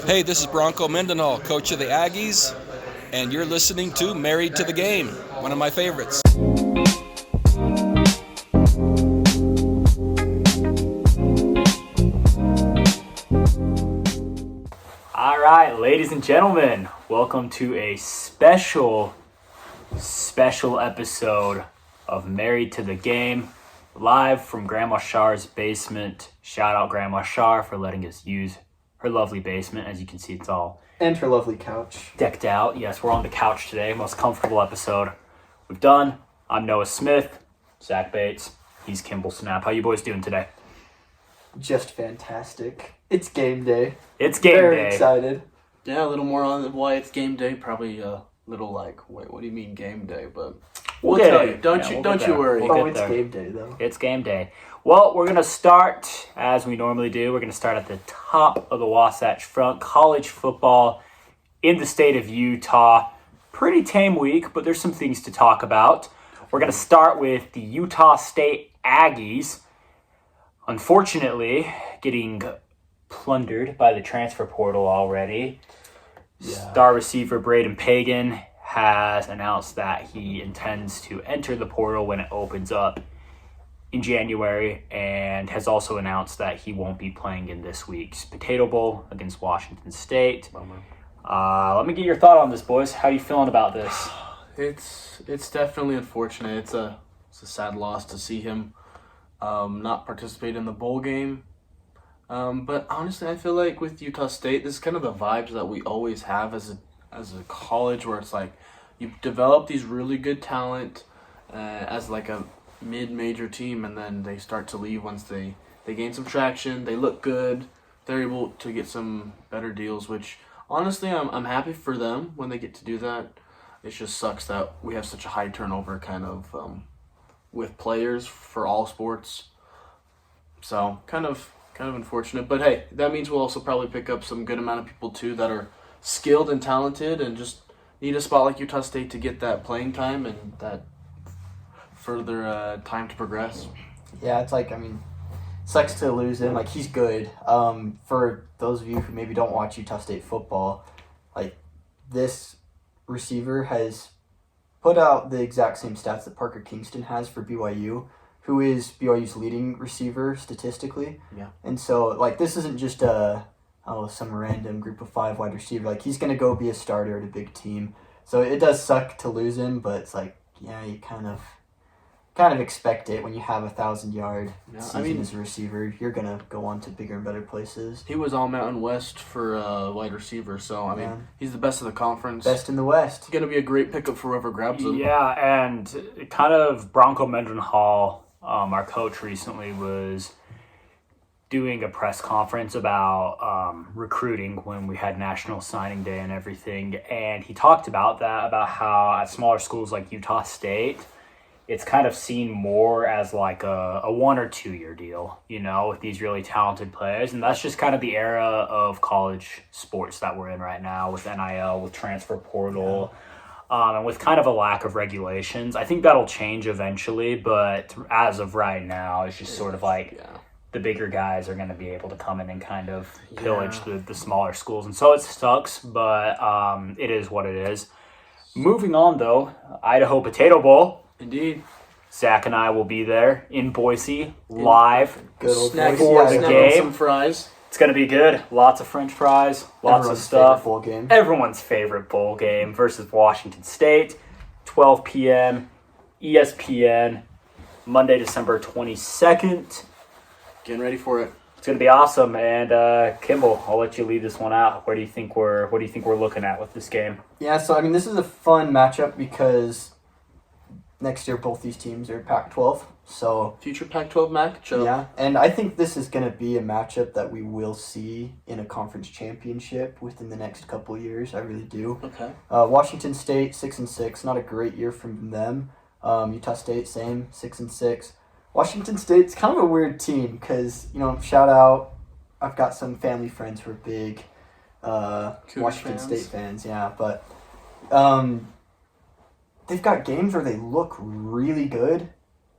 Hey, this is Bronco Mendenhall, coach of the Aggies, and you're listening to Married to the Game, one of my favorites. All right, ladies and gentlemen, welcome to a special episode of Married to the Game, live from Grandma Shar's basement. Shout out Grandma Shar for letting us use her lovely basement. As you can see, it's all... And her lovely couch. Decked out. Yes, we're on the couch today. Most comfortable episode we've done. I'm Noah Smith. Zach Bates. He's Kimball Snap. How you boys doing today? Just fantastic. It's game day. It's game Very day. Very excited. Yeah, a little more on why it's game day. Probably a little like, wait, what do you mean game day? But we'll tell it. you. Don't you worry. It's game day, though. It's game day. Well, we're going to start, as we normally do, we're going to start at the top of the Wasatch Front. College football in the state of Utah. Pretty tame week, but there's some things to talk about. We're going to start with the Utah State Aggies. Unfortunately, getting plundered by the transfer portal already. Yeah. Star receiver Braden Pegan has announced that he intends to enter the portal when it opens up in January, and has also announced that he won't be playing in this week's Potato Bowl against Washington State. Let me get your thought on this, boys. How are you feeling about this? It's definitely unfortunate. It's a sad loss to see him not participate in the bowl game. But honestly, I feel like with Utah State, this is kind of the vibes that we always have as a college, where it's like you develop these really good talent as like a mid-major team, and then they start to leave once they gain some traction. They look good. They're able to get some better deals, which honestly I'm happy for them when they get to do that. It just sucks that we have such a high turnover kind of with players for all sports. So kind of unfortunate, but hey, that means we'll also probably pick up some good amount of people too that are skilled and talented and just need a spot like Utah State to get that playing time and that further time to progress. Yeah, it's like, sucks to lose him. Like, he's good. For those of you who maybe don't watch Utah State football, like, this receiver has put out the exact same stats that Parker Kingston has for BYU, who is BYU's leading receiver statistically. Yeah. And so, like, this isn't just some random group of 5 wide receiver. Like, he's going to go be a starter at a big team. So it does suck to lose him, but it's like, yeah, you kind of expect it when you have 1,000-yard season as a receiver. You're going to go on to bigger and better places. He was all Mountain West for wide receiver, so, he's the best of the conference. Best in the West. It's going to be a great pickup for whoever grabs him. Yeah, and kind of Bronco Mendenhall, our coach, recently was doing a press conference about recruiting when we had National Signing Day and everything, and he talked about that, about how at smaller schools like Utah State, it's kind of seen more as like a 1 or 2 year deal, with these really talented players. And that's just kind of the era of college sports that we're in right now, with NIL, with transfer portal, and with kind of a lack of regulations. I think that'll change eventually, but as of right now, it's just sort of like the bigger guys are going to be able to come in and kind of pillage the smaller schools. And so it sucks, but it is what it is. Moving on, though, Idaho Potato Bowl. Indeed. Zach and I will be there in Boise, live Good old snack for the game. Some fries. It's going to be good. Lots of French fries, lots of stuff. Bowl game. Everyone's favorite bowl game versus Washington State. 12 p.m. ESPN, Monday, December 22nd. Getting ready for it. It's going to be awesome. And Kimball, I'll let you lead this one out. What do you think we're looking at with this game? Yeah, so this is a fun matchup because next year both these teams are Pac-12. So future Pac-12 matchup. Yeah, and I think this is going to be a matchup that we will see in a conference championship within the next couple of years. I really do. Okay. Washington State 6-6, not a great year from them. Utah State same 6-6. Washington State's kind of a weird team because shout out. I've got some family friends who are big Washington State fans. Yeah, but they've got games where they look really good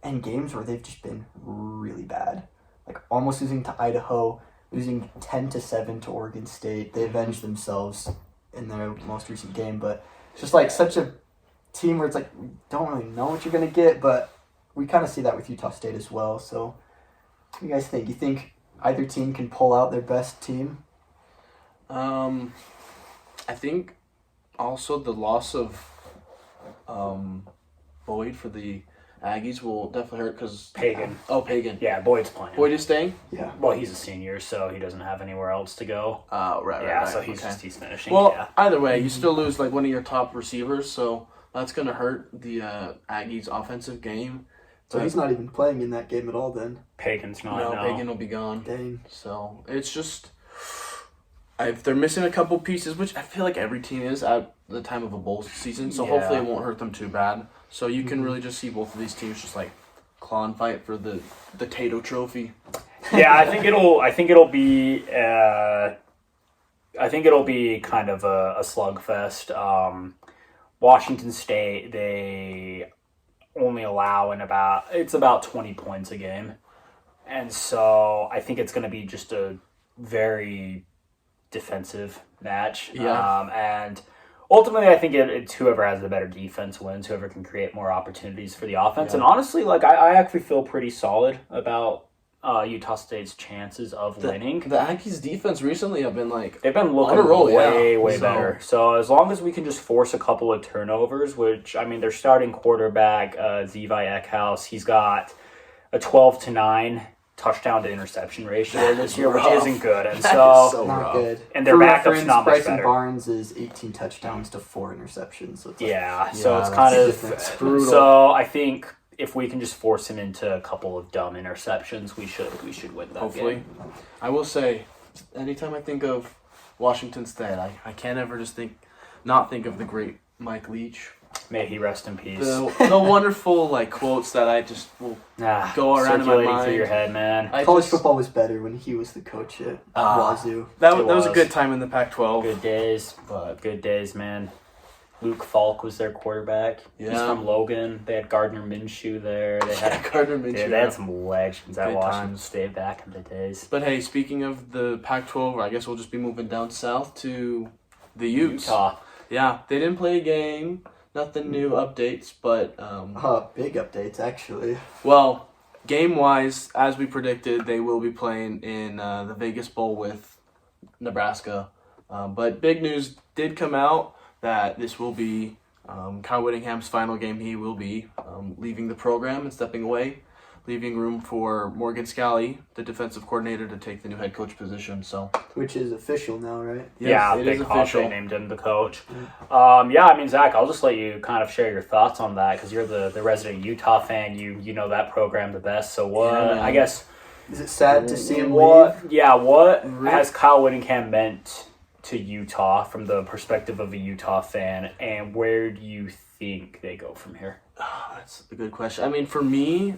and games where they've just been really bad. Like almost losing to Idaho, losing 10-7 to Oregon State. They avenged themselves in their most recent game, but it's just like such a team where it's like we don't really know what you're gonna get, but we kind of see that with Utah State as well. So, what do you guys think? You think either team can pull out their best team? I think also the loss of Boyd for the Aggies will definitely hurt because Pagan. Oh, Pagan. Yeah, Boyd's playing. Boyd is staying. Yeah. Well, he's a senior, so he doesn't have anywhere else to go. Oh, right. Yeah, so okay. he's finishing. Well, yeah. either way, you still lose like one of your top receivers, so that's gonna hurt the Aggies' offensive game. So he's not even playing in that game at all then. Pagan's not. No, No. Pagan will be gone. Dang. So it's just if they're missing a couple pieces, which I feel like every team is at the time of a bowl season, so hopefully it won't hurt them too bad. So you can really just see both of these teams just like claw and fight for the Tato Trophy. Yeah, I think it'll be kind of a slugfest. Washington State, they only allow about 20 points a game, and so I think it's going to be just a very defensive match. Yeah. And ultimately, I think it's whoever has the better defense wins, whoever can create more opportunities for the offense. Yeah. And honestly, like I actually feel pretty solid about Utah State's chances of winning. The Aggies' defense recently have been like They've been looking on a roll, way So- better. So as long as we can just force a couple of turnovers, which, I mean, their starting quarterback, Zevi Eckhouse, he's got a 12-9 touchdown to interception ratio this year, which rough. isn't good. And That so, is so Not rough. good. And their For backup's reference, not much Bryson better. Barnes is 18 touchdowns to 4 interceptions. So it's like, yeah, so Yeah, it's that's kind the of difference. Brutal. So I think if we can just force him into a couple of dumb interceptions, we should win that Hopefully. game. I will say, anytime I think of Washington State, I can't ever just not think of the great Mike Leach. May he rest in peace. The wonderful like quotes that I just will go around in my circulating mind. through your head, man. college football was better when he was the coach at Wazoo. That It was a was. good time in the Pac-12. Good days, man. Luke Falk was their quarterback. He's Yeah. from Logan. They had Gardner Minshew there. They had Gardner Dude, Minshew. they had some legends at Good Washington times. State back in the days. But hey, speaking of the Pac-12, I guess we'll just be moving down south to the Utes. Utah. Yeah, they didn't play a game. Nothing new updates, but Big updates, actually. well, game-wise, as we predicted, they will be playing in the Vegas Bowl with Nebraska. But big news did come out that this will be Kyle Wittingham's final game. He will be leaving the program and stepping away, leaving room for Morgan Scalley, the defensive coordinator, to take the new head coach position. So Which is official now, right? Yeah, it Big is Pop, official. they named him the coach. Yeah, I mean, Zach, I'll just let you kind of share your thoughts on that because you're the resident Utah fan. You know that program the best. So what? Yeah, man. I guess. Is it sad to see him What? leave? Yeah. What Really? has Kyle Wittingham meant to Utah from the perspective of a Utah fan, and where do you think they go from here? that's a good question. I mean, for me,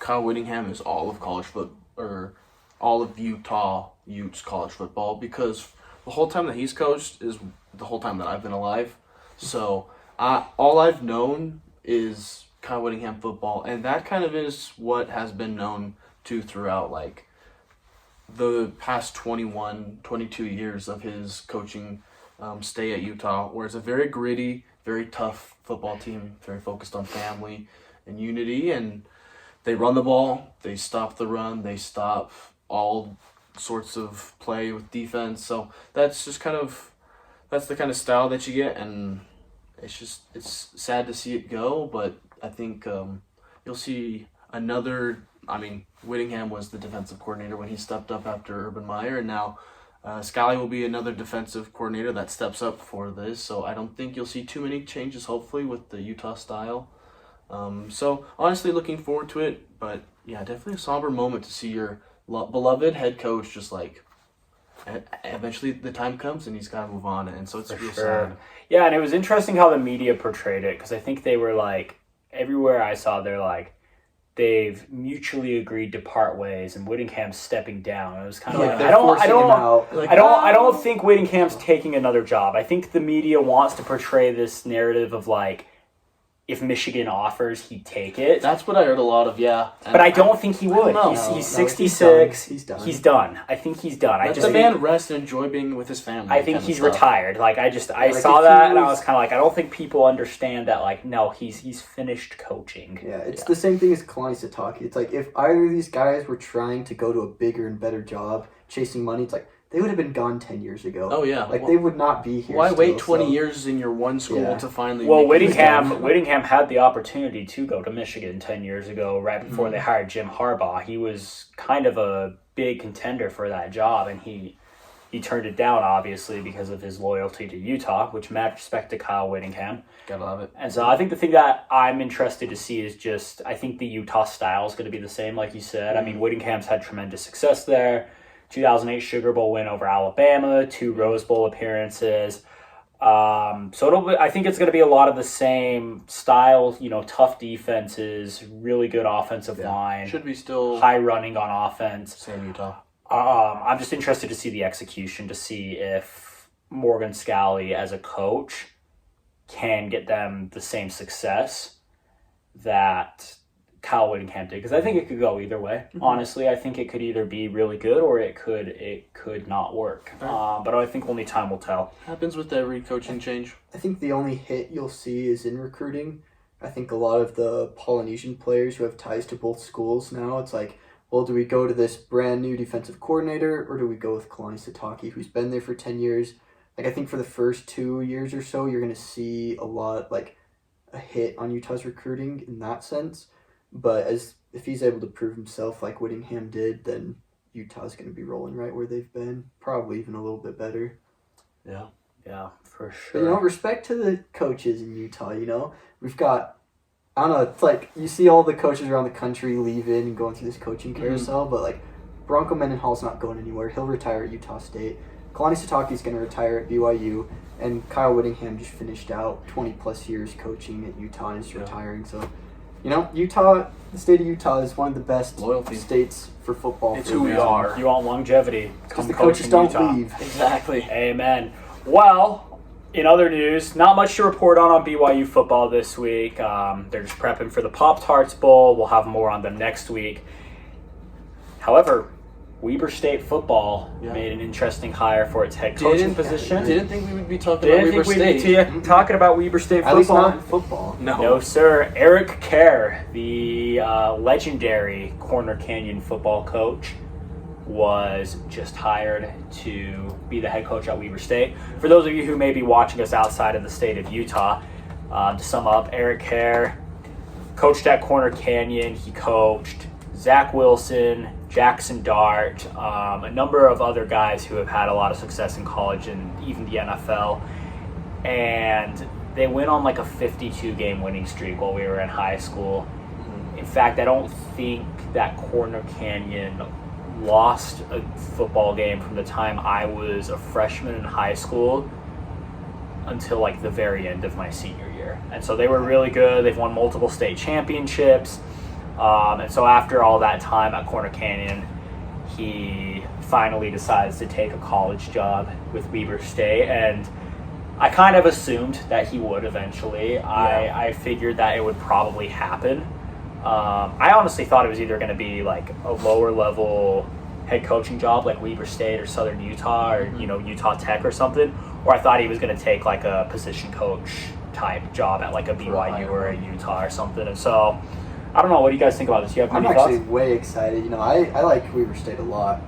Kyle Whittingham is all of college foot or all of Utah Utes college football because the whole time that he's coached is the whole time that I've been alive. So all I've known is Kyle Whittingham football, and that kind of is what has been known to throughout like the past 21, 22 years of his coaching stay at Utah, where it's a very gritty, very tough football team, very focused on family and unity, and they run the ball, they stop the run, they stop all sorts of play with defense. So that's the kind of style that you get, and it's sad to see it go, but I think you'll see another. I mean, Whittingham was the defensive coordinator when he stepped up after Urban Meyer, and now Scally will be another defensive coordinator that steps up for this. So I don't think you'll see too many changes, hopefully, with the Utah style. So honestly, looking forward to it. But yeah, definitely a somber moment to see your beloved head coach just like eventually the time comes and he's got to move on, and so it's real sad. Yeah, and it was interesting how the media portrayed it because I think they were like everywhere I saw they're like they've mutually agreed to part ways and Whittingham's stepping down. It was kind of like they're I forcing him don't out. Like, I don't think Whittingham's taking another job. I think the media wants to portray this narrative of like if Michigan offers, he'd take it. That's what I heard a lot of, yeah. But I don't think he would. know. He's 66. He's done. He's done. I think he's done. Let the man rest and enjoy being with his family. I think kind of he's stuff. retired. Like I Like, saw if that he and I was- was kind of like, I don't think people understand that. Like, no, he's finished coaching. Yeah, it's the same thing as Kalani Sitake. It's like if either of these guys were trying to go to a bigger and better job, chasing money, it's like they would have been gone 10 years ago. Oh, yeah. Like they would not be here. Why still, wait 20 so- years in your one school Yeah. to finally Well, make it done? Whittingham had the opportunity to go to Michigan 10 years ago, right before they hired Jim Harbaugh. He was kind of a big contender for that job, and he turned it down, obviously, because of his loyalty to Utah, which mad respect to Kyle Wittingham. Gotta love it. And so I think the thing that I'm interested to see is just, I think the Utah style is going to be the same, like you said. I mean, Whittingham's had tremendous success there. 2008 Sugar Bowl win over Alabama, 2 Rose Bowl appearances. I think it's going to be a lot of the same style, tough defenses, really good offensive line, Should be still high running on offense. same Utah. I'm just interested to see the execution, to see if Morgan Scalley as a coach can get them the same success that Kyle Wittingham did, because I think it could go either way. Honestly, I think it could either be really good or it could not work. But I think only time will tell. Happens with every coaching change. I think the only hit you'll see is in recruiting. I think a lot of the Polynesian players who have ties to both schools now, it's like, well, do we go to this brand new defensive coordinator or do we go with Kalani Sitake, who's been there for 10 years? Like, I think for the first 2 years or so, you're going to see a lot, like, a hit on Utah's recruiting in that sense. But if he's able to prove himself like Whittingham did, then Utah's going to be rolling right where they've been, probably even a little bit better. Yeah, for But, sure. respect to the coaches in Utah, we've got, I don't know, it's like you see all the coaches around the country leaving and going through this coaching carousel, but like Bronco Mendenhall's not going anywhere. He'll retire at Utah State. Kalani Sitake's going to retire at BYU, and Kyle Wittingham just finished out 20 plus years coaching at Utah and is retiring. So, Utah, the state of Utah is one of the best Loyalty. states for football. It's for a who we reason. are. You want longevity. Because Come the coach coaches in don't Utah. leave. Exactly. Amen. Well, in other news, not much to report on BYU football this week. They're just prepping for the Pop-Tarts Bowl. We'll have more on them next week. However, Weber State football made an interesting hire for its head coaching position. Didn't think we would be talking Didn't about Weber think we'd State. be talking about Weber State At least not football. in football. No, sir. Eric Kjar, the legendary Corner Canyon football coach, was just hired to be the head coach at Weber State. For those of you who may be watching us outside of the state of Utah, to sum up, Eric Kjar coached at Corner Canyon. He coached Zach Wilson, Jackson Dart, a number of other guys who have had a lot of success in college and even the NFL. And they went on like a 52-game winning streak while we were in high school. In fact, I don't think that Corner Canyon lost a football game from the time I was a freshman in high school until like the very end of my senior year. And so they were really good. They've won multiple state championships. And so after all that time at Corner Canyon, he finally decides to take a college job with Weber State. And I kind of assumed that he would eventually. I figured that it would probably happen. I honestly thought it was either going to be like a lower level head coaching job like Weber State or Southern Utah or Utah Tech or something, or I thought he was going to take like a position coach type job at like a BYU or a Utah or something. And so I don't know. What do you guys think about this? You have I'm any actually thoughts? way excited. I like Weber State a lot,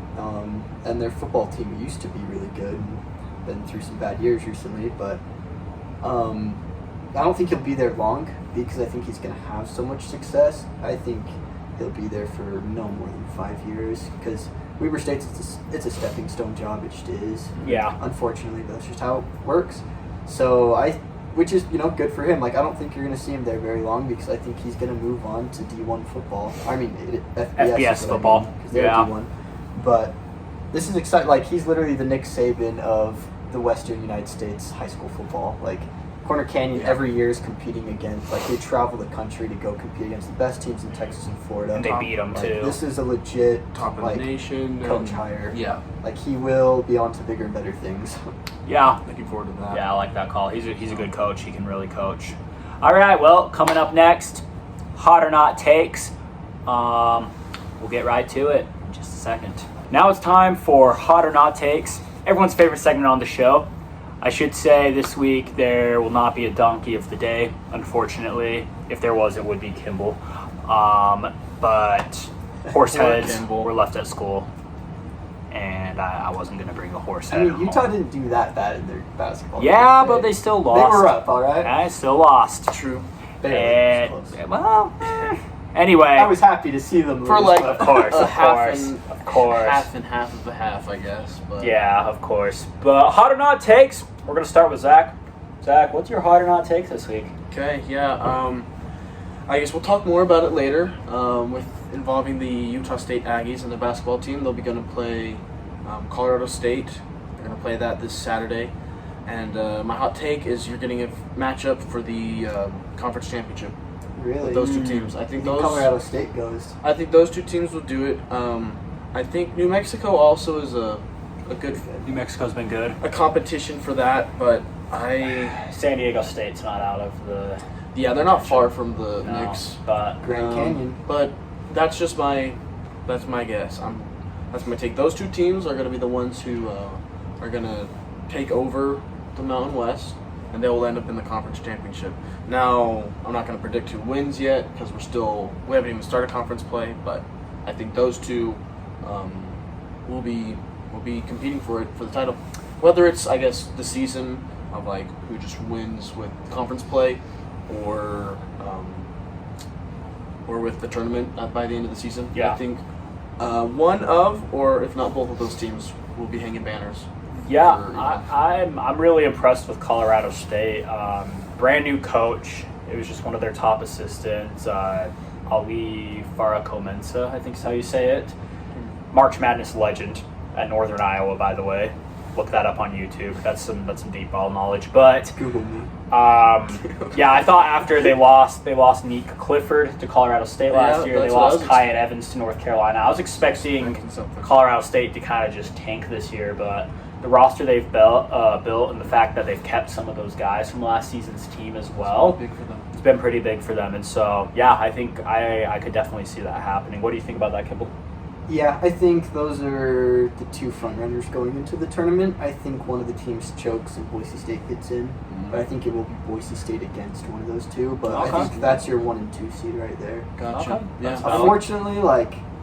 and their football team used to be really good. And been through some bad years recently, but I don't think he'll be there long because I think he's going to have so much success. I think he'll be there for no more than 5 years because Weber State's it's a stepping stone job. It just is. Yeah. Unfortunately, that's just how it works. So which is good for him. Like I don't think you're going to see him there very long because I think he's going to move on to D1 football. I mean FBS football. Because they're Yeah. D1. But this is exciting. Like he's literally the Nick Saban of the Western United States high school football. Like Corner Canyon every year is competing against. Like they travel the country to go compete against the best teams in Texas and Florida. And they beat them Like, too. this is a legit Top of like the nation. coach and- hire. Yeah. Like he will be on to bigger and better things. Yeah. Looking forward to that. Yeah, I like that call. He's a good coach. He can really coach. All right, well, coming up next, Hot or Not Takes. We'll get right to it in just a second. Now it's time for Hot or Not Takes, everyone's favorite segment on the show. I should say this week there will not be a donkey of the day, unfortunately. If there was, it would be Kimball. But horse heads were left at school, and I wasn't going to bring a horse head. I mean, Utah didn't do that bad in their basketball. Yeah, but they still lost. They were up, all right? I still lost. True. Barely. Anyway. I was happy to see them lose. For like, of course. half and half of a half, I guess. But yeah, of course. But Hot or Not Takes, we're going to start with Zach. Zach, what's your Hot or Not Take this week? Okay, yeah. I guess we'll talk more about it later. With involving the Utah State Aggies and the basketball team, they'll be going to play Colorado State. They're going to play that this Saturday. And my hot take is you're getting a matchup for the conference championship. Really? With those two teams. I think Colorado State goes. I think those two teams will do it. I think New Mexico also is a good New Mexico's been good. a competition for that, but San Diego State's not out of the... yeah, they're not far from the mix. But Grand Canyon. But that's just my guess. That's my take. Those two teams are going to be the ones who are going to take over the Mountain West, and they will end up in the conference championship. Now, I'm not going to predict who wins yet because we haven't even started conference play, but I think those two will be competing for the title. Whether it's, I guess, the season of like who just wins with conference play, or with the tournament by the end of the season. Yeah. I think one of, or if not both of those teams, will be hanging banners. yeah, I'm really impressed with Colorado State. Brand new coach. It was just one of their top assistants, Ali Farah-Comensa, I think is how you say it. March Madness legend at Northern Iowa, by the way. Look that up on YouTube. That's some deep ball knowledge. But Google me. yeah, I thought after they lost Nick Clifford to Colorado State last year. They lost Kyan Evans to North Carolina. I was expecting Colorado State to kind of just tank this year, but the roster they've built and the fact that they've kept some of those guys from last season's team as well, Big for them. it's been pretty big for them. And so, yeah, I think I could definitely see that happening. What do you think about that, Kimball? Yeah, I think those are the two front runners going into the tournament. I think one of the teams chokes and Boise State gets in, but I think it will be Boise State against one of those two. But I think that's your 1 and 2 seed right there. Gotcha. Okay. Yeah. Unfortunately,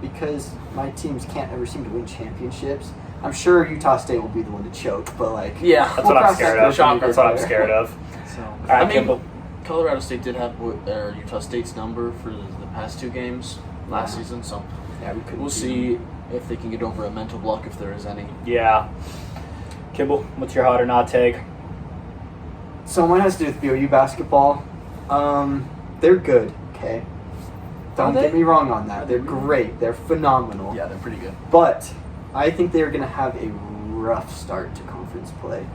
because my teams can't ever seem to win championships, I'm sure Utah State will be the one to choke. But Yeah. That's what I'm scared of. That's what I'm scared of. So, All right, Kimball. Colorado State did have their Utah State's number for the past two games last season, so Yeah, we'll see if they can get over a mental block, if there is any. Yeah. Kimball, what's your hot or not take? So mine has to do with BYU basketball. They're good, okay? Don't get me wrong on that. They're great. They're phenomenal. Yeah, they're pretty good. But I think they're going to have a rough start to conference play.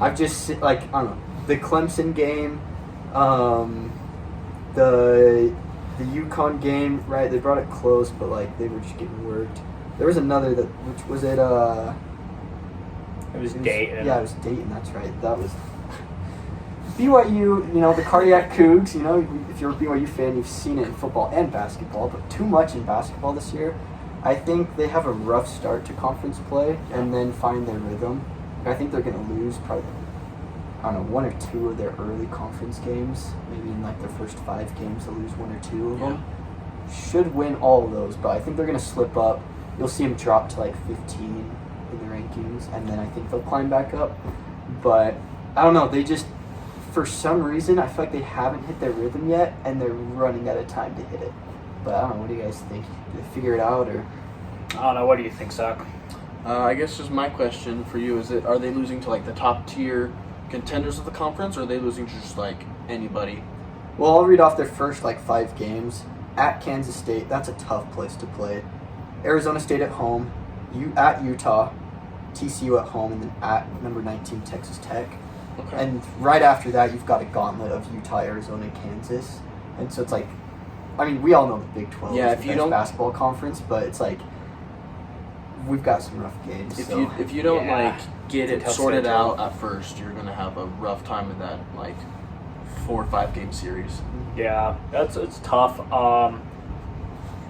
I've just, I don't know, the Clemson game, the UConn game, right? They brought it close, but, they were just getting worked. There was another which was it, It was Dayton. Yeah, it was Dayton, that's right. That was... BYU, the cardiac Cougs, if you're a BYU fan, you've seen it in football and basketball, but too much in basketball this year. I think they have a rough start to conference play and then find their rhythm. I think they're going to lose probably, I don't know, 1 or 2 of their early conference games. Maybe in their first 5 games they'll lose 1 or 2 of them. Should win all of those, but I think they're going to slip up. You'll see them drop to 15 in the rankings, and then I think they'll climb back up. But I don't know, they just, for some reason, I feel like they haven't hit their rhythm yet, and they're running out of time to hit it. But I don't know, what do you guys think? Did they figure it out, or? I don't know. What do you think, Zach? I guess just my question for you is: are they losing to the top tier contenders of the conference, or are they losing to just anybody? Well, I'll read off their first 5 games. At Kansas State, that's a tough place to play. Arizona State at home, at Utah, TCU at home, and then at number 19 Texas Tech. Okay. And right after that, you've got a gauntlet of Utah, Arizona, and Kansas. And so it's we all know the Big 12 is the best basketball conference, but it's we've got some rough games. If you don't get it sorted schedule out at first, you're gonna have a rough time with that 4 or 5 game series. Yeah, it's tough.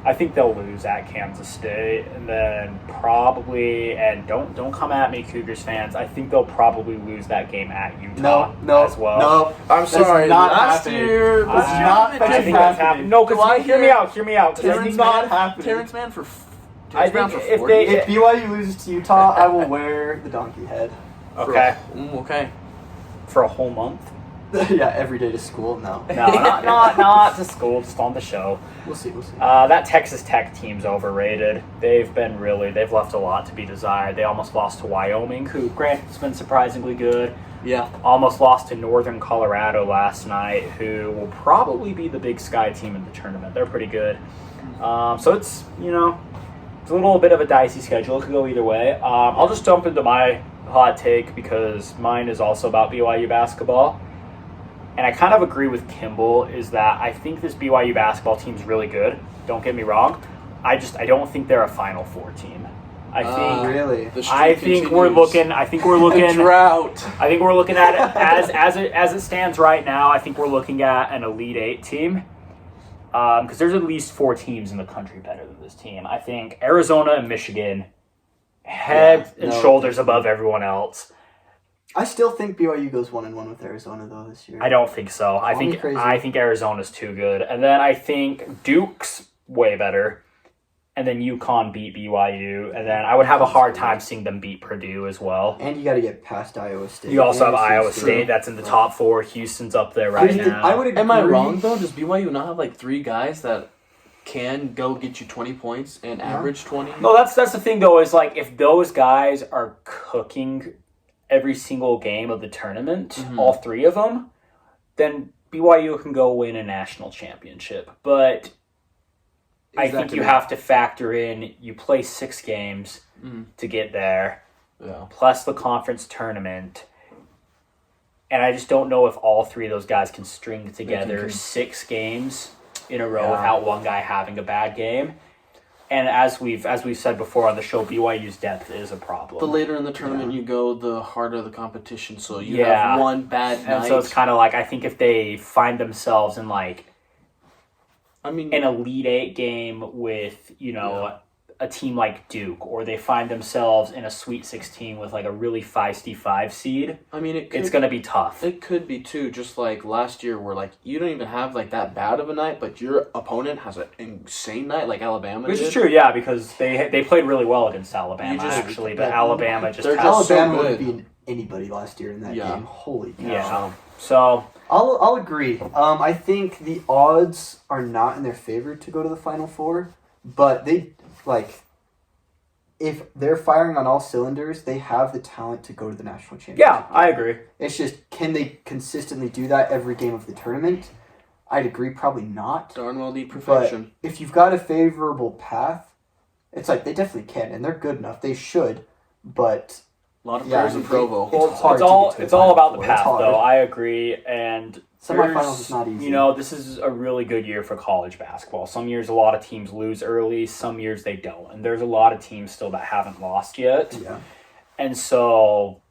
I think they'll lose at Kansas State, and then probably, and don't come at me, Cougars fans. I think they'll probably lose that game at Utah as well. No, I'm sorry. Last year, that's not I think that's happening. No, because hear me out. Terrence not happening. Terrence Mann for I think if 40? If BYU loses to Utah, I will wear the donkey head. Okay. Okay. For a whole month? Yeah, every day to school. No, not to school, just on the show. We'll see. That Texas Tech team's overrated. They've left a lot to be desired. They almost lost to Wyoming, who, granted, has been surprisingly good. Yeah. Almost lost to Northern Colorado last night, who will probably be the Big Sky team in the tournament. They're pretty good. So it's, it's a little bit of a dicey schedule. It could go either way. I'll just jump into my hot take because mine is also about BYU basketball. And I kind of agree with Kimball is that I think this BYU basketball team's really good. Don't get me wrong. I don't think they're a Final Four team. Really? I think we're looking drought. I think we're looking at it as it stands right now. I think we're looking at an Elite Eight team. Because there's at least 4 teams in the country better than this team. I think Arizona and Michigan head and shoulders above everyone else. I still think BYU goes 1-1 with Arizona though this year. I don't think so. I think Arizona's too good, and then I think Duke's way better, and then UConn beat BYU, and then I would have a hard time seeing them beat Purdue as well. And you got to get past Iowa State. You also have Iowa State that's in the top 4. Houston's up there right now. Am I wrong though? Does BYU not have like 3 guys that can go get you 20 points and average 20? No, that's the thing though. Is like if those guys are cooking every single game of the tournament, all 3 of them, then BYU can go win a national championship. But I think you have to factor in you play 6 games to get there, plus the conference tournament. And I just don't know if all 3 of those guys can string together 6 games in a row without one guy having a bad game. And as we've said before on the show, BYU's depth is a problem. The later in the tournament you go, the harder the competition. So you have one bad night. And so it's kind of like, I think if they find themselves in an Elite Eight game with, a team like Duke, or they find themselves in a Sweet 16 with a really feisty 5 seed, it's going to be tough. It could be too, just like last year where you don't even have that bad of a night, but your opponent has an insane night like Alabama Which did. is true, yeah, because they played really well against Alabama, but Alabama just Alabama would be anybody last year in that game. Holy cow. Yeah. So I'll agree. I think the odds are not in their favor to go to the Final Four, but they if they're firing on all cylinders, they have the talent to go to the national championship. Yeah, I agree. It's just, can they consistently do that every game of the tournament? I'd agree, probably not. Darn well need perfection. But if you've got a favorable path, it's they definitely can, and they're good enough. They should, but a lot of players in Provo. It's all about the path, though. I agree, and semifinals is not easy. This is a really good year for college basketball. Some years a lot of teams lose early, some years they don't. And there's a lot of teams still that haven't lost yet. Yeah. And so,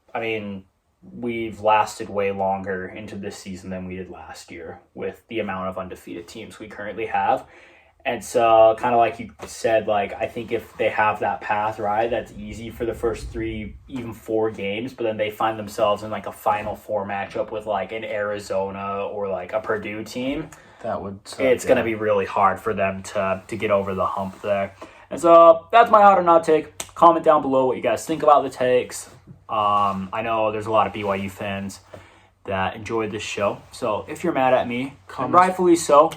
we've lasted way longer into this season than we did last year with the amount of undefeated teams we currently have. And so, kind of like you said, I think if they have that path, right, that's easy for the first 3, even 4 games, but then they find themselves in a Final Four matchup with an Arizona or a Purdue team. That would suck, it's going to be really hard for them to get over the hump there. And so that's my hot or not take. Comment down below what you guys think about the takes. I know there's a lot of BYU fans that enjoyed this show. So if you're mad at me, and rightfully so,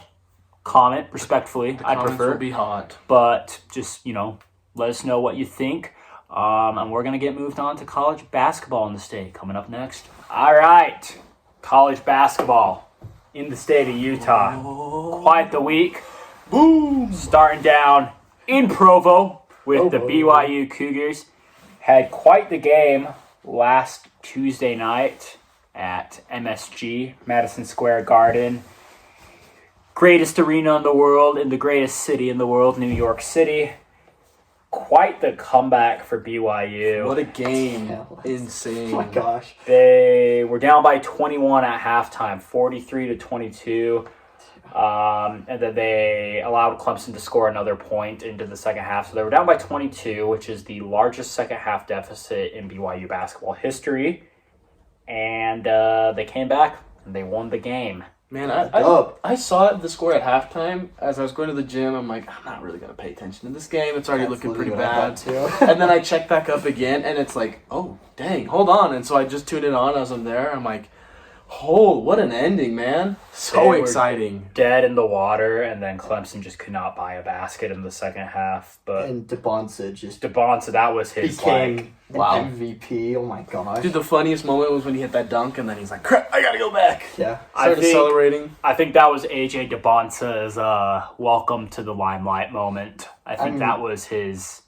comment respectfully. The I'd comments prefer. will be hot. But just, let us know what you think. And we're going to get moved on to college basketball in the state coming up next. All right. College basketball in the state of Utah. Quite the week. Boom! Starting down in Provo with the BYU Cougars. Had quite the game last Tuesday night at MSG, Madison Square Garden. Greatest arena in the world, in the greatest city in the world, New York City. quite the comeback for BYU. What a game. Yeah, Insane. Oh my gosh. They were down by 21 at halftime, 43-22. And then they allowed Clemson to score another point into the second half. So they were down by 22, which is the largest second half deficit in BYU basketball history. And they came back and they won the game. Man, I saw the score at halftime. As I was going to the gym, I'm like, I'm not really going to pay attention to this game. It's already looking pretty bad. Too. And then I check back up again, and it's like, oh, dang, hold on. And so I just tuned it on as I'm there. I'm like, oh, what an ending, man. So They were exciting. Dead in the water, and then Clemson just could not buy a basket in the second half. But And DeBonsa just DeBonsa, that was his became wow. an MVP. Oh my gosh. Dude, the funniest moment was when he hit that dunk, and then he's like, crap, I got to go back. Yeah. Started celebrating. I think that was AJ DeBonsa's welcome to the limelight moment. I think that was his.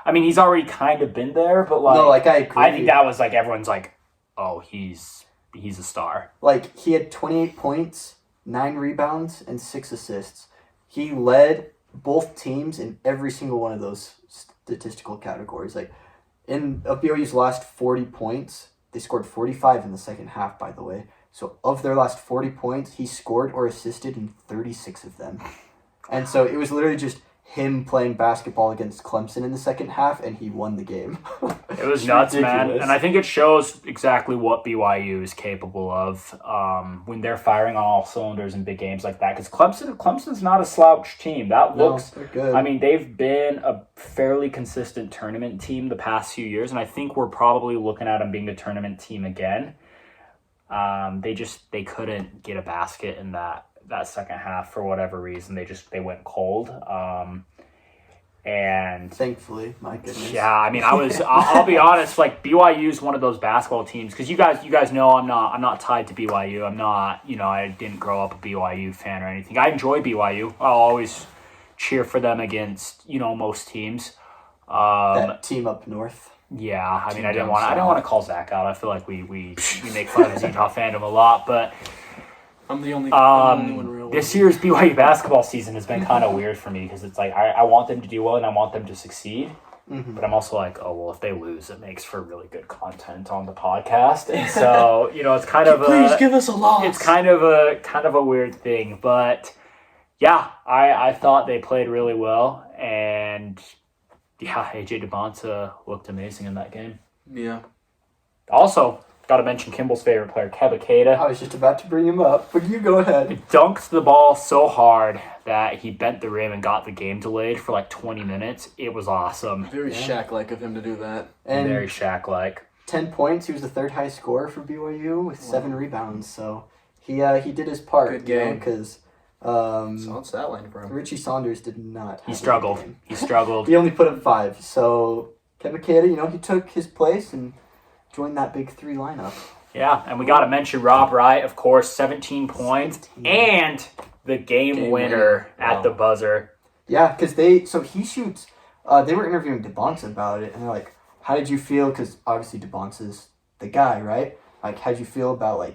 I mean, he's already kind of been there, but No, I agree. I think that was like everyone's like, oh, he's a star. Like, he had 28 points, 9 rebounds, and 6 assists. He led both teams in every single one of those statistical categories. Like, in BYU's last 40 points, they scored 45 in the second half, by the way. So, of their last 40 points, he scored or assisted in 36 of them. And so, it was literally just him playing basketball against Clemson in the second half, and he won the game. It was nuts, man. ridiculous. And I think it shows exactly what BYU is capable of when they're firing on all cylinders in big games like that. Because Clemson's not a slouch team. That looks... they're good. I mean, they've been a fairly consistent tournament team the past few years, and I think we're probably looking at them being a tournament team again. They couldn't get a basket in that second half for whatever reason. They went cold. And Thankfully, my goodness. yeah, I mean, I'll be honest, like BYU is one of those basketball teams because you guys know I'm not tied to BYU. I'm not, I didn't grow up a BYU fan or anything. I enjoy BYU. I'll always cheer for them against, most teams. That team up north. Yeah, I mean, I didn't down want to call Zach out. I feel like we make fun of his Utah fandom a lot, but I'm the only one real. this year's BYU basketball season has been kind of weird for me because it's like I want them to do well and I want them to succeed, but I'm also like, oh well, if they lose, it makes for really good content on the podcast, and so it's kind of Please give us a loss. It's kind of a weird thing, but yeah, I thought they played really well, and yeah, AJ DeBonsa looked amazing in that game. Yeah. Also, got to mention Kimball's favorite player, Kebakeda. I was just about to bring him up, but you go ahead. Dunked the ball so hard that he bent the rim and got the game delayed for like 20 minutes. It was awesome. Very Shaq-like of him to do that. And Very Shaq-like. 10 points. He was the third highest scorer for BYU with 7 rebounds. So he did his part. Good game. Because Solid stat line for him. Richie Saunders did not. He have a struggled. good game. He struggled. He only put up 5. So Kebakeda, he took his place and joined that big 3 lineup. Yeah, and we got to mention Rob Wright, of course, 17 points 17. and the game winner at the buzzer. Yeah, because he shoots. They were interviewing DeBonsa about it, and they're like, "How did you feel?" Because obviously DeBonsa's the guy, right? Like, how'd you feel about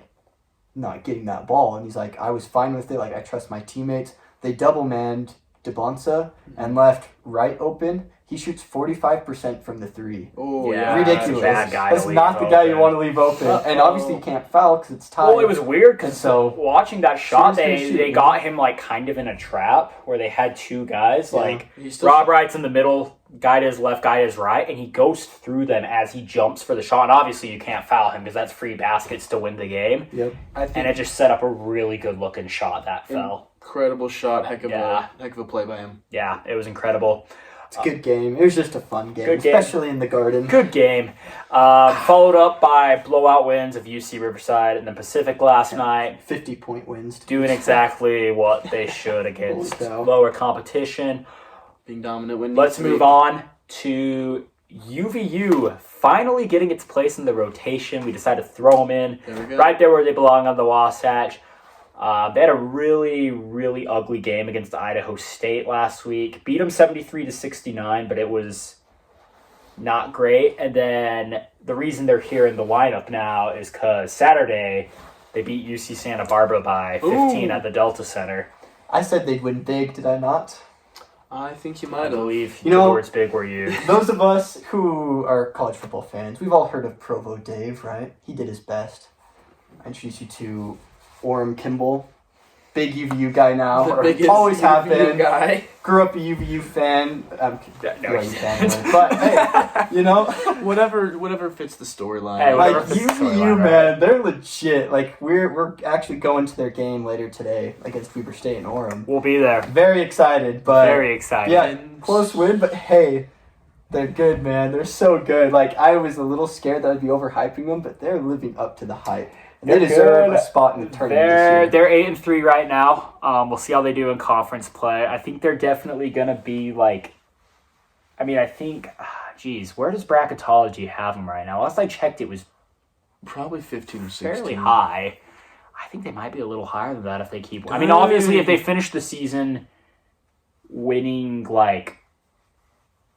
not getting that ball? And he's like, "I was fine with it. Like, I trust my teammates." They double manned DeBonsa and left Wright open. He shoots 45% from the 3. Oh, Yeah, Ridiculous. bad guy That's to leave not the guy you open. want to leave open. And obviously you can't foul because it's tied. Well, it was weird because So- watching that shot, Shoot is gonna they shoot. got him kind of in a trap where they had 2 guys. Yeah. He's still Rob Wright's in the middle, guy to his left, guy to his right, and he goes through them as he jumps for the shot. And obviously you can't foul him because that's free baskets to win the game. Yep. I think And it just set up a really good looking shot that fell. incredible shot. Heck of Yeah. a play by him. Yeah, it was incredible. It's a good game. It was just a fun game, Good game. especially in the Garden. Good game. Followed up by blowout wins of UC Riverside and then Pacific last night. 50-point wins. Doing exactly what they should against Holy cow. lower competition. Being dominant when Let's move on to UVU finally getting its place in the rotation. We decided to throw them in There we go. right there where they belong on the Wasatch. They had a really, really ugly game against Idaho State last week. Beat them 73-69, but it was not great. And then the reason they're here in the lineup now is because Saturday they beat UC Santa Barbara by 15 Ooh. at the Delta Center. I said they'd win big, did I not? I think you I might have. believe You know- the words big were you. Those of us who are college football fans, we've all heard of Provo Dave, right? He did his best. I introduce you to Orem Kimball, big UVU guy now, The or biggest always have UVU been. guy. Grew up a UVU fan. No, BYU fan, but hey, you know, Whatever fits the storyline. Hey, like whatever fits the UVU, storyline, man, they're legit. Like we're actually going to their game later today against Weber State and Orem. We'll be there. Very excited, but Very excited. yeah, close win, but hey, they're good, man. They're so good. Like, I was a little scared that I'd be overhyping them, but they're living up to the hype. And they They're deserve good. a spot in the tournament They're 8-3 right now. We'll see how they do in conference play. I think they're definitely gonna be like. I mean, I think. Geez, where does bracketology have them right now? Last I checked, it was Probably 15 or 16. fairly high. I think they might be a little higher than that if they keep. I mean, obviously, if they finish the season winning, like,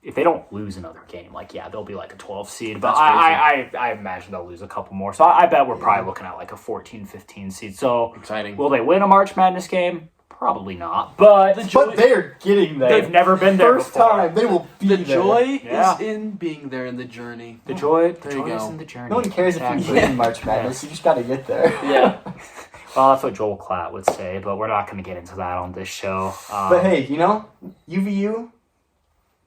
if they don't lose another game, like, yeah, they'll be like a 12 seed. But I imagine they'll lose a couple more. So I bet we're probably looking at like a 14, 15 seed. So Exciting. will they win a March Madness game? Probably not. But But they're getting there. they've never been there First before. time, they will be The there. joy Yeah. is in being there in the journey. The joy There you is go. in the journey. No one cares if Exactly. you win March Madness. You just got to get there. Yeah. Well, that's what Joel Klatt would say, but we're not going to get into that on this show. But hey, you know, UVU,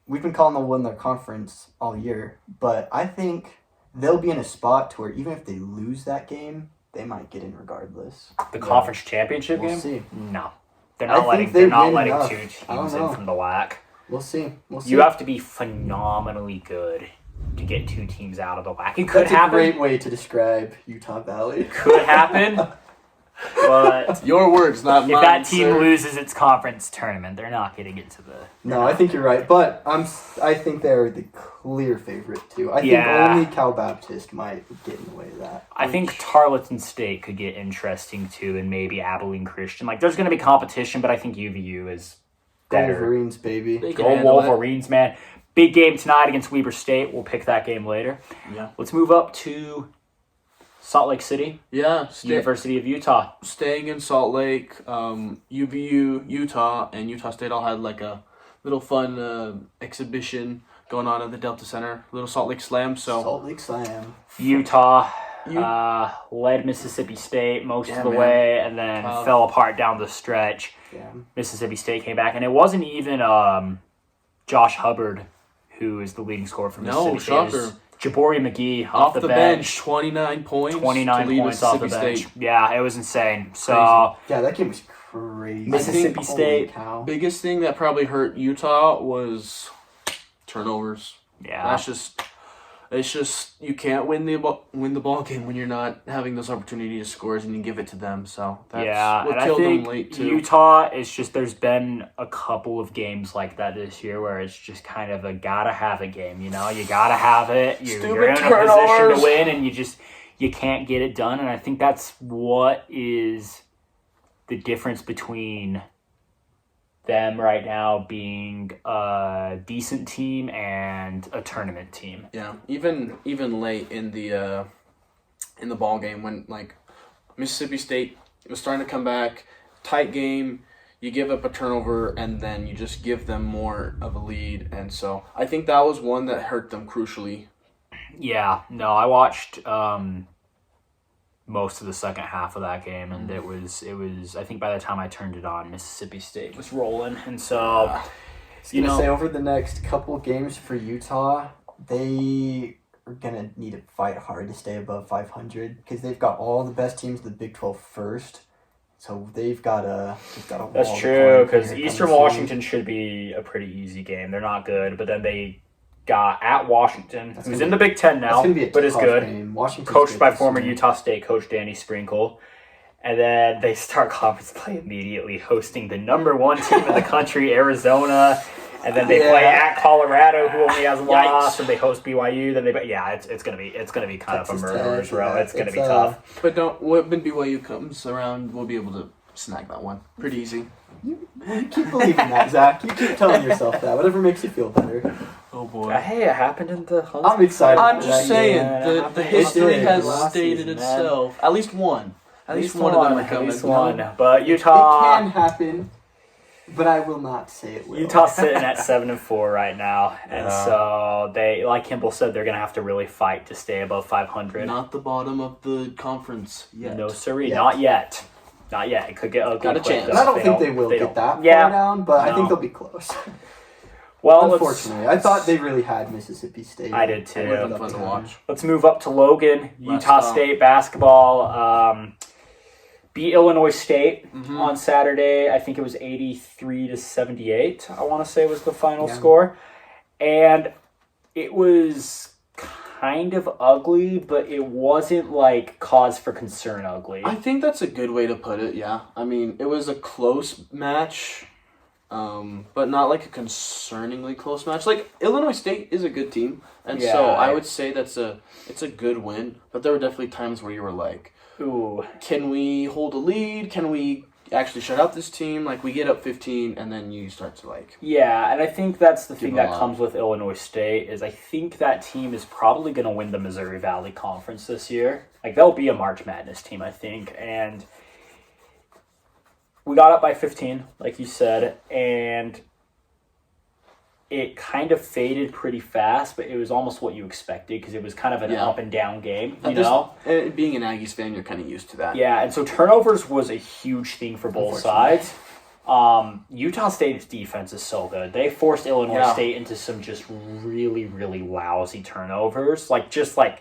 we've been calling them to win their conference all year, but I think they'll be in a spot to where even if they lose that game, they might get in regardless. the conference championship We'll game? see. No. They're I not think letting, they they're not win letting enough. two I don't teams in know. from the WAC. We'll see. We'll see. You have to be phenomenally good to get two teams out of the WAC. It could That's a happen. great way to describe Utah Valley. Could happen. But Your words, not if mine. that team sir. loses its conference tournament, they're not getting into the. No, I think you're right, but I think they're the clear favorite too. I think Yeah. only Cal Baptist might get in the way of that. I think Tarleton State could get interesting too, and maybe Abilene Christian. Like, there's going to be competition, but I think UVU is better. Wolverines, baby. They can Go handle it. Wolverines, man. Big game tonight against Weber State. We'll pick that game later. Yeah. Let's move up to Salt Lake City, Yeah. University of Utah. Staying in Salt Lake, UVU, Utah, and Utah State all had like a little fun exhibition going on at the Delta Center, little Salt Lake Slam. So Salt Lake Slam. Utah You- led Mississippi State most Yeah, of the man. way and then Tough. fell apart down the stretch. Yeah. Mississippi State came back, and it wasn't even Josh Hubbard who is the leading scorer for No, Mississippi State. It was shocker. Jabari McGee off the bench, 29 points. 29 to lead points off the Mississippi bench. State. Yeah, it was insane. So, Yeah, that game was crazy. Mississippi Holy State. cow. Biggest thing that probably hurt Utah was turnovers. yeah. It's just you can't win the ball game when you're not having those opportunities to score and you give it to them. So that's Yeah, what and I killed them think late too. Utah is just, there's been a couple of games like that this year where it's just kind of a gotta have a game, you know? You gotta have it. You're Stupid in a position turnovers. to win, and you can't get it done. And I think that's what is the difference between them right now being a decent team and a tournament team. Yeah, even late in the ball game when like Mississippi State was starting to come back, tight game, you give up a turnover and then you just give them more of a lead, and so I think that was one that hurt them crucially. Yeah, no, I watched most of the second half of that game, and it was I think by the time I turned it on, Mississippi State was rolling, and so I was gonna say over the next couple games for Utah, they are gonna need to fight hard to stay above 500 because they've got all the best teams in the Big 12 first. So they've got a that's wall to true, climb because here Eastern coming soon. Washington should be a pretty easy game. They're not good, but then they got at Washington, That's who's gonna in be- the Big Ten That's now, gonna be a but is tough good. game. Washington's Coached good by this former year. Utah State coach Danny Sprinkle. And then they start conference play immediately, hosting the number one team in the country, Arizona. And then they play at Colorado, who only has a loss, and they host BYU. Then it's gonna be kind of a Texas murderer's Tech, row. yeah. It's gonna It's, be tough. But when BYU comes around, we'll be able to snag that one pretty easy. You keep believing that, Zach. You keep telling yourself that. Whatever makes you feel better. Oh boy. Hey, it happened in the Huntsville. I'm excited. I'm for just that saying, game. the history did has last stated season, man. itself. At least one. At least one of them are At coming. least one. But It Utah, can happen. But I will not say it will. Utah's sitting at 7-4 right now, and so they, like Kimball said, they're gonna have to really fight to stay above 500. Not the bottom of the conference yet. No, sirree, not yet. Not yet. It could get ugly. Got a chance. And I don't think they will get that far down, but I think they'll be close. Well, unfortunately, I thought they really had Mississippi State. I did too. It would have been fun to watch. Let's move up to Logan. Utah State basketball beat Illinois State on Saturday. I think it was 83-78. I want to say was the final score, and it was kind of ugly, but it wasn't like cause for concern ugly. I think that's a good way to put it. Yeah, I mean, it was a close match. But not like a concerningly close match. Like Illinois State is a good team, and so I would say it's a good win. But there were definitely times where you were like, "Ooh, can we hold a lead? Can we actually shut out this team?" Like we get up 15, and then you start to like. Yeah, and I think that's the thing that comes with Illinois State is I think that team is probably going to win the Missouri Valley Conference this year. Like they'll be a March Madness team, I think, and. We got up by 15, like you said, and it kind of faded pretty fast, but it was almost what you expected because it was kind of an up and down game, you know? And being an Aggies fan, you're kind of used to that. Yeah, and so turnovers was a huge thing for both sides. Utah State's defense is so good. They forced Illinois State into some just really, really lousy turnovers. A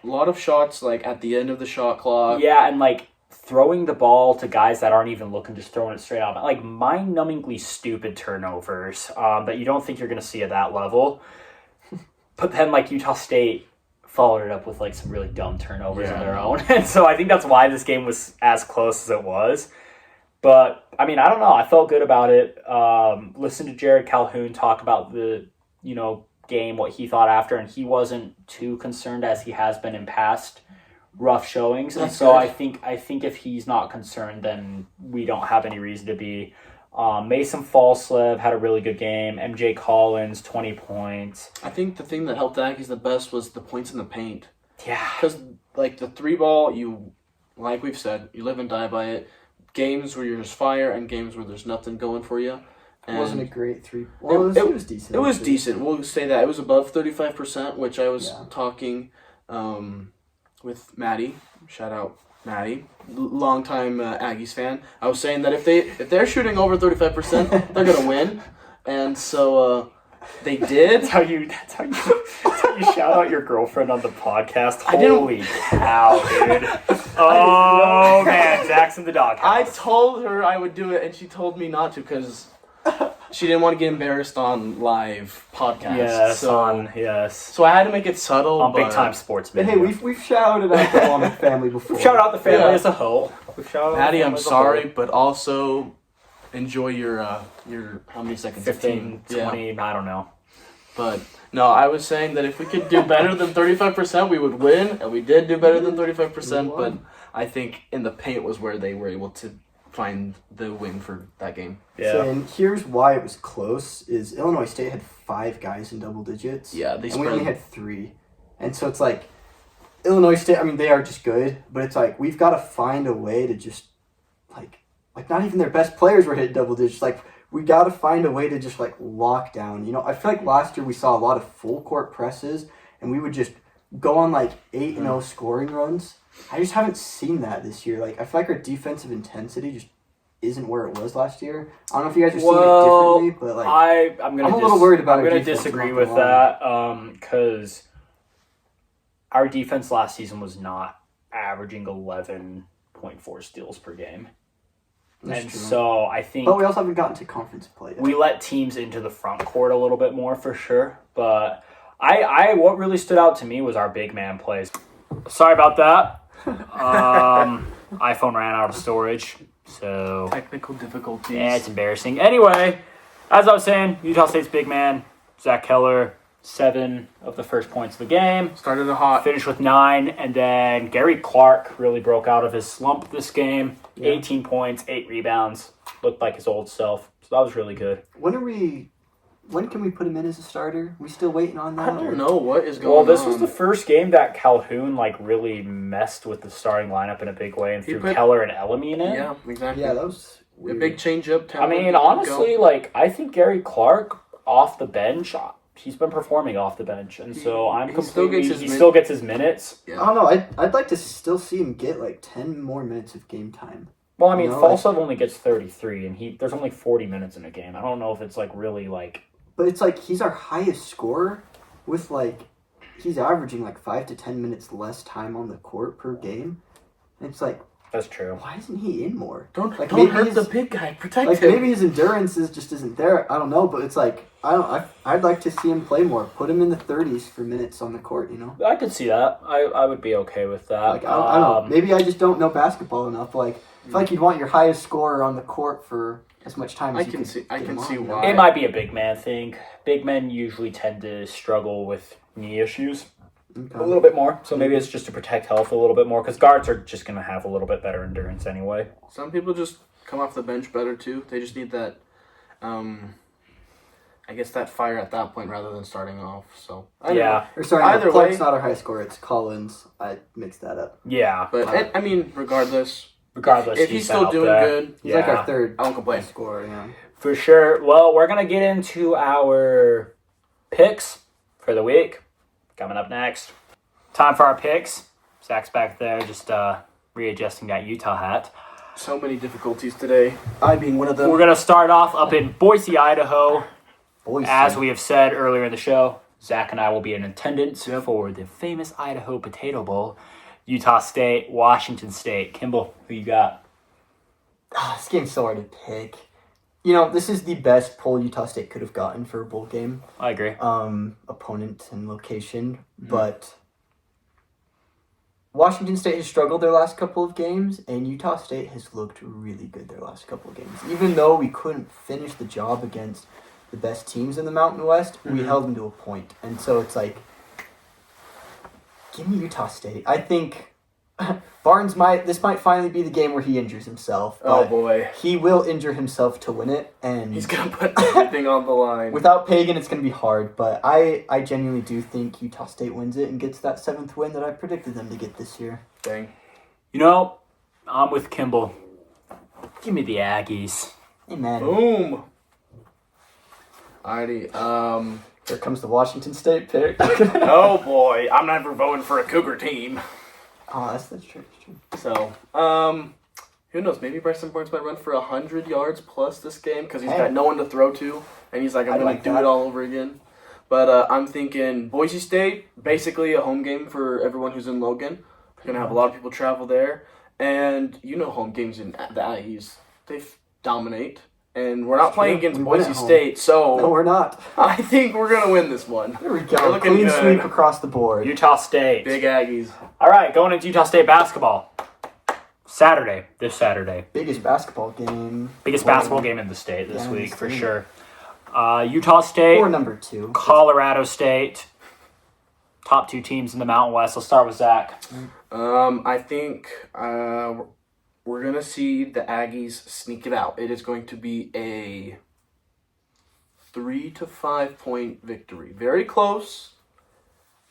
lot of shots like at the end of the shot clock. Yeah, and like throwing the ball to guys that aren't even looking, just throwing it straight out. Like mind-numbingly stupid turnovers that you don't think you're going to see at that level. But then like Utah State followed it up with like some really dumb turnovers of their own. And so I think that's why this game was as close as it was. But, I mean, I don't know. I felt good about it. Listened to Jared Calhoun talk about the, game, what he thought after, and he wasn't too concerned as he has been in past rough showings. And so I think if he's not concerned, then we don't have any reason to be. Mason Falslev had a really good game. MJ Collins, 20 points. I think the thing that helped the Aggies the best was the points in the paint. Yeah. Because, like, the three ball, like we've said, you live and die by it. Games where you're just fire and games where there's nothing going for you. And it wasn't a great three. Well, it was decent. It was decent. We'll say that. It was above 35%, which I was talking with Maddie. Shout out Maddie, longtime Aggies fan. I was saying that if they're shooting over 35%, they're gonna win, and so they did. That's how you shout out your girlfriend on the podcast. Holy cow, dude! Oh man, Zach's in the doghouse. I told her I would do it, and she told me not to because she didn't want to get embarrassed on live podcasts. Yes. So I had to make it subtle. On Big Time Sports But hey, we've shouted out the Womack family before. We've shouted out the family as a whole. Maddie, I'm sorry, but also enjoy your how many seconds? 15, 20, I don't know. But no, I was saying that if we could do better than 35%, we would win, and we did do better than 35%. But I think in the paint was where they were able to find the win for that game. Yeah. So, and here's why it was close: is Illinois State had 5 guys in double digits. Yeah, and we only had 3, and so it's like Illinois State. I mean, they are just good, but it's like we've got to find a way to just like not even their best players were hitting double digits. Like we got to find a way to just like lock down. I feel like last year we saw a lot of full court presses, and we would just go on like 8-0 scoring runs. I just haven't seen that this year. Like I feel like our defensive intensity just isn't where it was last year. I don't know if you guys are seeing it differently, but like I'm a little worried about. I'm going to disagree with that because our defense last season was not averaging 11.4 steals per game. That's true. So I think, but we also haven't gotten to conference play yet. We let teams into the front court a little bit more for sure. But what really stood out to me was our big man plays. Sorry about that. iPhone ran out of storage, so technical difficulties. Yeah, it's embarrassing. Anyway, as I was saying, Utah State's big man, Zach Keller, 7 of the first points of the game. Started a hot. Finished with 9, and then Gary Clark really broke out of his slump this game. 18 points, 8 rebounds. Looked like his old self. So that was really good. When can we put him in as a starter? We still waiting on that? I don't know what is going on. Well, this was the first game that Calhoun really messed with the starting lineup in a big way and threw Keller and Ellamy in it. Yeah, exactly. Yeah, that was A big change-up. I mean, honestly, like, I think Gary Clark off the bench, he's been performing off the bench, and so he still gets his minutes. Yeah. I don't know. I'd like to still see him get like 10 more minutes of game time. Well, I mean, Falsov only gets 33, and there's only 40 minutes in a game. I don't know if it's like really like. But it's like he's our highest scorer, with like he's averaging like 5 to 10 minutes less time on the court per game. And it's like. That's true. Why isn't he in more? Don't hurt the big guy. Protect him. Maybe his endurance just isn't there. I don't know, but it's like I'd like to see him play more. Put him in the 30s for minutes on the court. I could see that. I would be okay with that. Like I don't know. Maybe I just don't know basketball enough. Like I feel like you'd want your highest scorer on the court for as much time as you can. I can see why. It might be a big man thing. Big men usually tend to struggle with knee issues. Okay. A little bit more, so maybe it's just to protect health a little bit more, because guards are just going to have a little bit better endurance anyway. Some people just come off the bench better, too. They just need that, I guess, that fire at that point rather than starting off, so. Either way. Clark's not our high scorer, it's Collins. I mixed that up. Yeah. But, I mean, regardless, if he's still doing good. He's like our third I won't complain. Scorer, yeah. For sure. Well, we're going to get into our picks for the week. Coming up next. Time for our picks. Zach's back there just readjusting that Utah hat. So many difficulties today. I being one of them. We're going to start off up in Boise, Idaho. Boise. As we have said earlier in the show, Zach and I will be in attendance for the famous Idaho Potato Bowl. Utah State, Washington State. Kimball, who you got? This game's so hard to pick. This is the best poll Utah State could have gotten for a bowl game. I agree. Opponent and location. But Washington State has struggled their last couple of games, and Utah State has looked really good their last couple of games. Even though we couldn't finish the job against the best teams in the Mountain West, we held them to a point. And so it's like, give me Utah State. I think Barnes might finally be the game where he injures himself. Oh boy. He will injure himself to win it, and he's gonna put everything on the line. Without Pagan, it's gonna be hard, but I genuinely do think Utah State wins it and gets that 7th win that I predicted them to get this year. Dang. I'm with Kimball. Give me the Aggies. Amen. Boom. Alrighty. Here comes the Washington State pick. Oh boy, I'm never voting for a Cougar team. Oh, that's true. So, who knows? Maybe Bryson Barnes might run for 100 yards plus this game because he's got no one to throw to, and he's like, I'm going to do it all over again. But I'm thinking Boise State, basically a home game for everyone who's in Logan. We're going to have a lot of people travel there, and home games in the Aggies, they dominate. And we're not playing against Boise State, so... No, we're not. I think we're going to win this one. There we go. Clean sweep across the board. Utah State. Big Aggies. All right, going into Utah State basketball. This Saturday. Biggest basketball game. Biggest basketball game in the state this week, for sure. Utah State. Or number 2. Colorado State. Top 2 teams in the Mountain West. Let's start with Zach. I think... we're going to see the Aggies sneak it out. It is going to be a 3 to 5 point victory. Very close.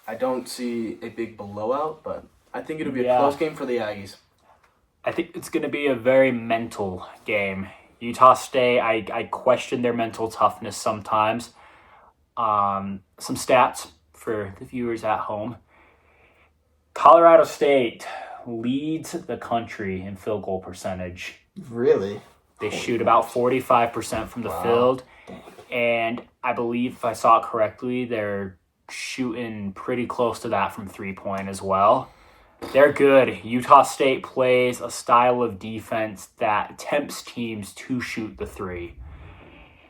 I don't see a big blowout, but I think it'll be a close game for the Aggies. I think it's going to be a very mental game. Utah State, I question their mental toughness sometimes. Some stats for the viewers at home. Colorado State leads the country in field goal percentage. Really? They shoot about 45% from the field. And I believe, if I saw it correctly, they're shooting pretty close to that from three-point as well. They're good. Utah State plays a style of defense that tempts teams to shoot the three.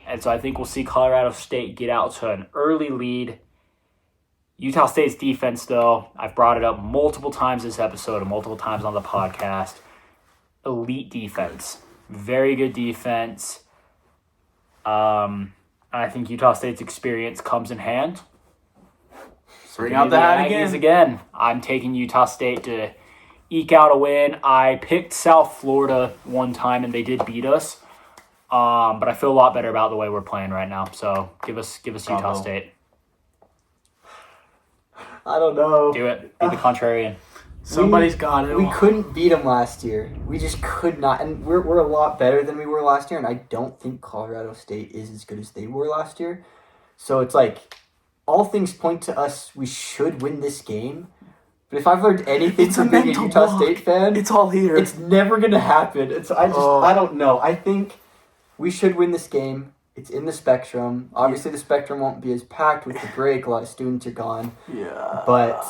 And so I think we'll see Colorado State get out to an early lead. Utah State's defense, though, I've brought it up multiple times this episode and multiple times on the podcast. Elite defense. Very good defense. I think Utah State's experience comes in hand. Bring out the hat again. I'm taking Utah State to eke out a win. I picked South Florida one time, and they did beat us. But I feel a lot better about the way we're playing right now. So give us Utah State. I don't know. Do it. Be the contrarian. Somebody's got to. We couldn't beat them last year. We just could not. And we're a lot better than we were last year, and I don't think Colorado State is as good as they were last year. So it's like, all things point to us, we should win this game. But if I've learned anything from being a Utah State fan, it's all here. It's never going to happen. I don't know. I think we should win this game. It's in the Spectrum. Obviously, the Spectrum won't be as packed with the break. A lot of students are gone. Yeah. But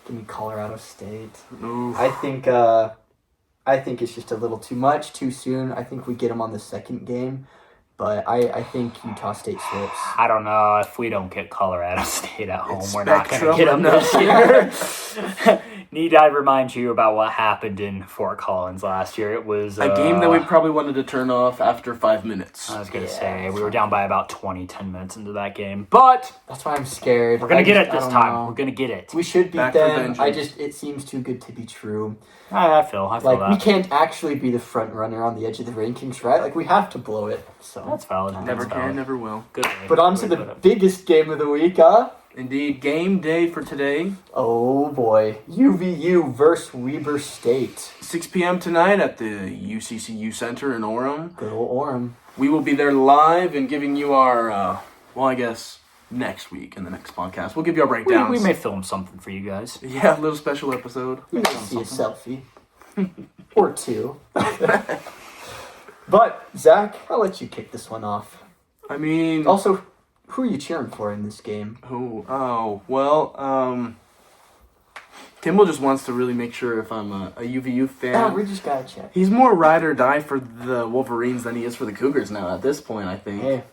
give me Colorado State. Oof. I think it's just a little too much, too soon. I think we get them on the second game. But I think Utah State slips. I don't know. If we don't get Colorado State at home, It's we're not going to Spectrum get them this year. Need I remind you about what happened in Fort Collins last year? It was A game that we probably wanted to turn off after 5 minutes. I was going to say, we were down by about 10 minutes into that game. But That's why I'm scared. we're going to get it I this don't time. know. We're going to get it. We should beat Back for them. vengeance. It seems too good to be true. I feel Like, that. we can't actually be the front runner on the edge of the rankings, right? Like, we have to blow it. So That's valid. Never That's can, valid. never will. Good. But on to the biggest game of the week, huh? Indeed, game day for today. Oh boy. UVU versus Weber State. 6 p.m. tonight at the UCCU Center in Orem. Good old Orem. We will be there live and giving you our, I guess next week in the next podcast. We'll give you our breakdowns. We may film something for you guys. Yeah, a little special episode. You may see a selfie. Or two. But, Zach, I'll let you kick this one off. I mean... Also, who are you cheering for in this game? Kimball just wants to really make sure if I'm a UVU fan. Oh, we just gotta check. He's more ride or die for the Wolverines than he is for the Cougars now at this point, I think. Hey,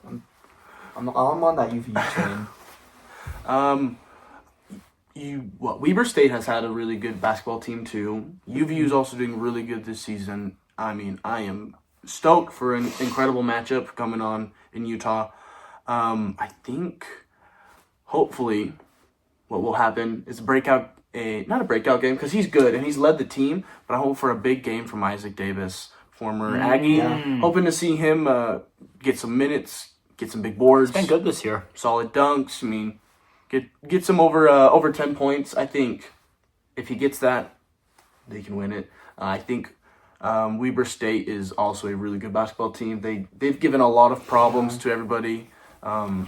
I'm on that UVU train. Weber State has had a really good basketball team too. UVU is also doing really good this season. I mean, I am stoked for an incredible matchup coming on in Utah. I think, hopefully, what will happen is not a breakout game because he's good and he's led the team, but I hope for a big game from Isaac Davis, former Aggie. Yeah. Hoping to see him get some minutes, get some big boards. It's been good this year. Solid dunks. I mean, get some over 10 points. I think if he gets that, they can win it. I think Weber State is also a really good basketball team. They've given a lot of problems to everybody,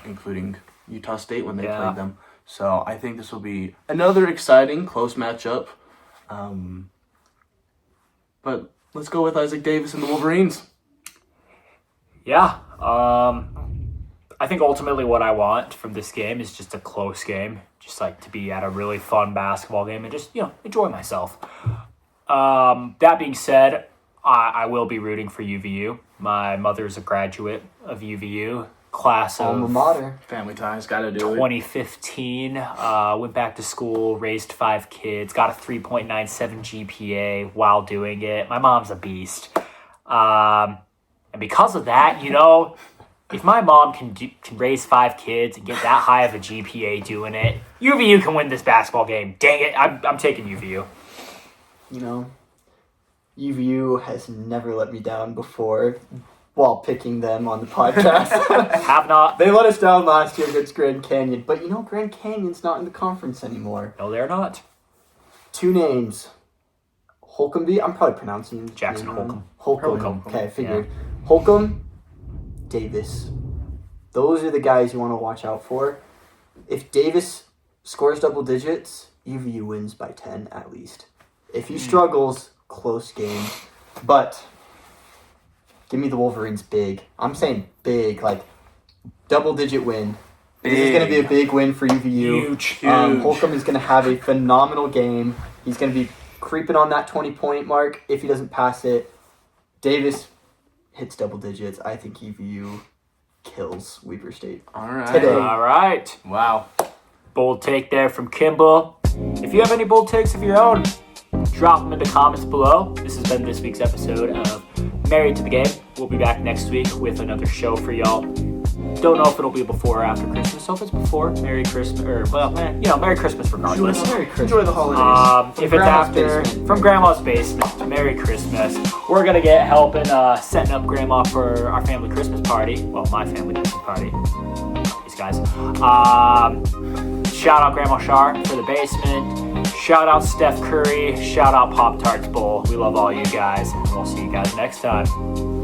including Utah State when they played them. So I think this will be another exciting, close matchup. But let's go with Isaac Davis and the Wolverines. Yeah. I think ultimately what I want from this game is just a close game. Just like to be at a really fun basketball game and just, enjoy myself. That being said, I will be rooting for UVU. My mother's a graduate of UVU. Class Alma of mater. Family ties, gotta do it. 2015, went back to school, raised 5 kids, got a 3.97 GPA while doing it. My mom's a beast. And because of that, if my mom can raise 5 kids and get that high of a GPA doing it, UVU can win this basketball game. Dang it, I'm taking UVU. UVU has never let me down before while picking them on the podcast. Have not. They let us down last year against Grand Canyon, but Grand Canyon's not in the conference anymore. No, they're not. 2 names. Holcomb, I'm probably pronouncing Jackson name wrong. Holcomb. Holcomb. Okay, I figured. Holcomb, Davis. Those are the guys you want to watch out for. If Davis scores double digits, UVU wins by 10 at least. If he struggles, close game. But give me the Wolverines big. I'm saying big, like double-digit win. This is going to be a big win for UVU. Huge. Holcomb is going to have a phenomenal game. He's going to be creeping on that 20-point mark if he doesn't pass it. Davis hits double digits. I think UVU kills Weber State. All right. Today. All right. Wow. Bold take there from Kimball. If you have any bold takes of your own, drop them in the comments below. This has been this week's episode of Married to the Game. We'll be back next week with another show for y'all. Don't know if it'll be before or after Christmas. So if it's before, Merry Christmas. Merry Christmas regardless. Merry Christmas. Enjoy the holidays. If it's Grandma's after, basement. from Grandma's basement, Merry Christmas. We're going to get helping setting up Grandma for our family Christmas party. Well, my family Christmas party. These guys. Shout out Grandma Shar for the basement. Shout out Steph Curry. Shout out Pop Tarts Bowl. We love all you guys. And we'll see you guys next time.